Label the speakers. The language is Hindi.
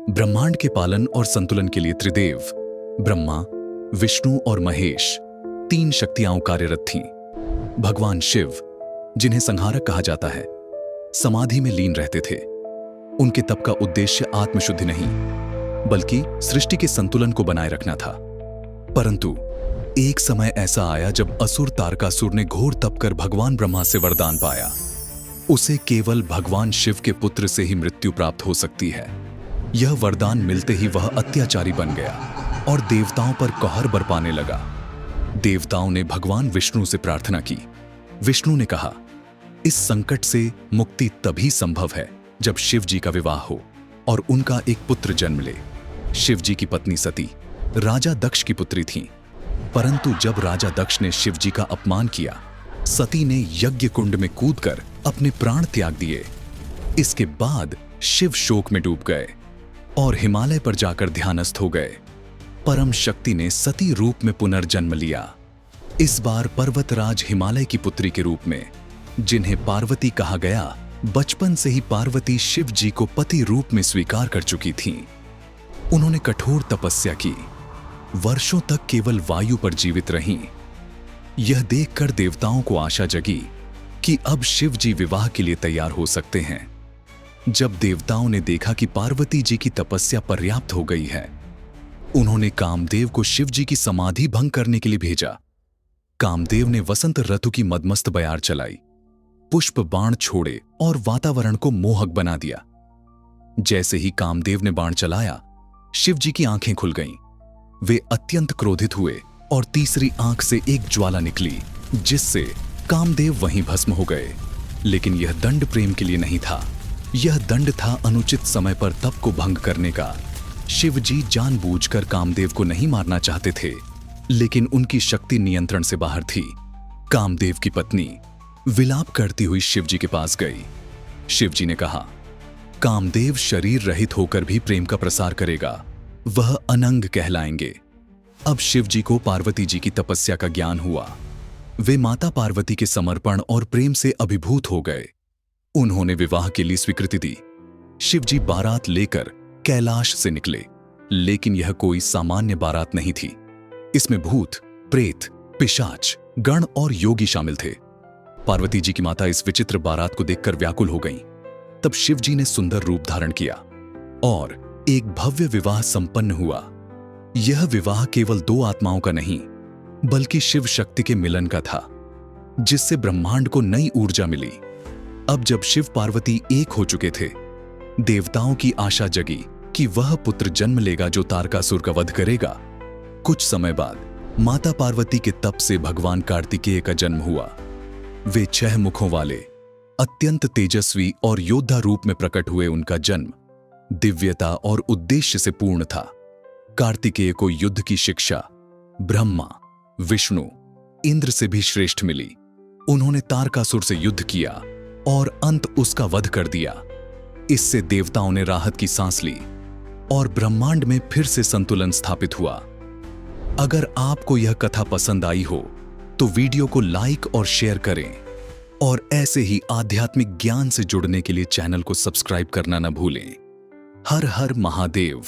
Speaker 1: ब्रह्मांड के पालन और संतुलन के लिए त्रिदेव ब्रह्मा, विष्णु और महेश तीन शक्तियां कार्यरत थीं। भगवान शिव, जिन्हें संहारक कहा जाता है, समाधि में लीन रहते थे। उनके तप का उद्देश्य आत्मशुद्धि नहीं, बल्कि सृष्टि के संतुलन को बनाए रखना था। परंतु एक समय ऐसा आया जब असुर तारकासुर ने घोर तप कर भगवान ब्रह्मा से वरदान पाया। उसे केवल भगवान शिव के पुत्र से ही मृत्यु प्राप्त हो सकती है। यह वरदान मिलते ही वह अत्याचारी बन गया और देवताओं पर कहर बरपाने लगा। देवताओं ने भगवान विष्णु से प्रार्थना की। विष्णु ने कहा, इस संकट से मुक्ति तभी संभव है जब शिव जी का विवाह हो और उनका एक पुत्र जन्म ले। शिव जी की पत्नी सती राजा दक्ष की पुत्री थी, परंतु जब राजा दक्ष ने शिव जी का अपमान किया, सती ने यज्ञ कुंड में कूदकर अपने प्राण त्याग दिए। इसके बाद शिव शोक में डूब गए और हिमालय पर जाकर ध्यानस्थ हो गए। परम शक्ति ने सती रूप में पुनर्जन्म लिया। इस बार पर्वतराज हिमालय की पुत्री के रूप में, जिन्हें पार्वती कहा गया, बचपन से ही पार्वती शिव जी को पति रूप में स्वीकार कर चुकी थीं। उन्होंने कठोर तपस्या की, वर्षों तक केवल वायु पर जीवित रहीं। यह देखकर देवताओं को आशा जगी कि अब शिव जी विवाह के लिए तैयार हो सकते हैं। जब देवताओं ने देखा कि पार्वती जी की तपस्या पर्याप्त हो गई है, उन्होंने कामदेव को शिव जी की समाधि भंग करने के लिए भेजा। कामदेव ने वसंत ऋतु की मदमस्त बयार चलाई, पुष्प बाण छोड़े और वातावरण को मोहक बना दिया। जैसे ही कामदेव ने बाण चलाया, शिव जी की आंखें खुल गईं। वे अत्यंत क्रोधित हुए और तीसरी आंख से एक ज्वाला निकली, जिससे कामदेव वहीं भस्म हो गए। लेकिन यह दंड प्रेम के लिए नहीं था, यह दंड था अनुचित समय पर तप को भंग करने का। शिव जी जानबूझकर कामदेव को नहीं मारना चाहते थे, लेकिन उनकी शक्ति नियंत्रण से बाहर थी। कामदेव की पत्नी विलाप करती हुई शिव जी के पास गई। शिव जी ने कहा, कामदेव शरीर रहित होकर भी प्रेम का प्रसार करेगा, वह अनंग कहलाएंगे। अब शिव जी को पार्वती जी की तपस्या का ज्ञान हुआ। वे माता पार्वती के समर्पण और प्रेम से अभिभूत हो गए। उन्होंने विवाह के लिए स्वीकृति दी। शिव जी बारात लेकर कैलाश से निकले, लेकिन यह कोई सामान्य बारात नहीं थी। इसमें भूत, प्रेत, पिशाच, गण और योगी शामिल थे। पार्वती जी की माता इस विचित्र बारात को देखकर व्याकुल हो गईं। तब शिव जी ने सुंदर रूप धारण किया और एक भव्य विवाह संपन्न हुआ। यह विवाह केवल दो आत्माओं का नहीं, बल्कि शिव शक्ति के मिलन का था, जिससे ब्रह्मांड को नई ऊर्जा मिली। अब जब शिव पार्वती एक हो चुके थे, देवताओं की आशा जगी कि वह पुत्र जन्म लेगा जो तारकासुर का वध करेगा। कुछ समय बाद माता पार्वती के तप से भगवान कार्तिकेय का जन्म हुआ। वे 6 मुखों वाले, अत्यंत तेजस्वी और योद्धा रूप में प्रकट हुए। उनका जन्म दिव्यता और उद्देश्य से पूर्ण था। कार्तिकेय को युद्ध की शिक्षा ब्रह्मा, विष्णु, इंद्र से भी श्रेष्ठ मिली। उन्होंने तारकासुर से युद्ध किया और अंत उसका वध कर दिया। इससे देवताओं ने राहत की सांस ली और ब्रह्मांड में फिर से संतुलन स्थापित हुआ। अगर आपको यह कथा पसंद आई हो तो वीडियो को लाइक और शेयर करें, और ऐसे ही आध्यात्मिक ज्ञान से जुड़ने के लिए चैनल को सब्सक्राइब करना न भूलें। हर हर महादेव।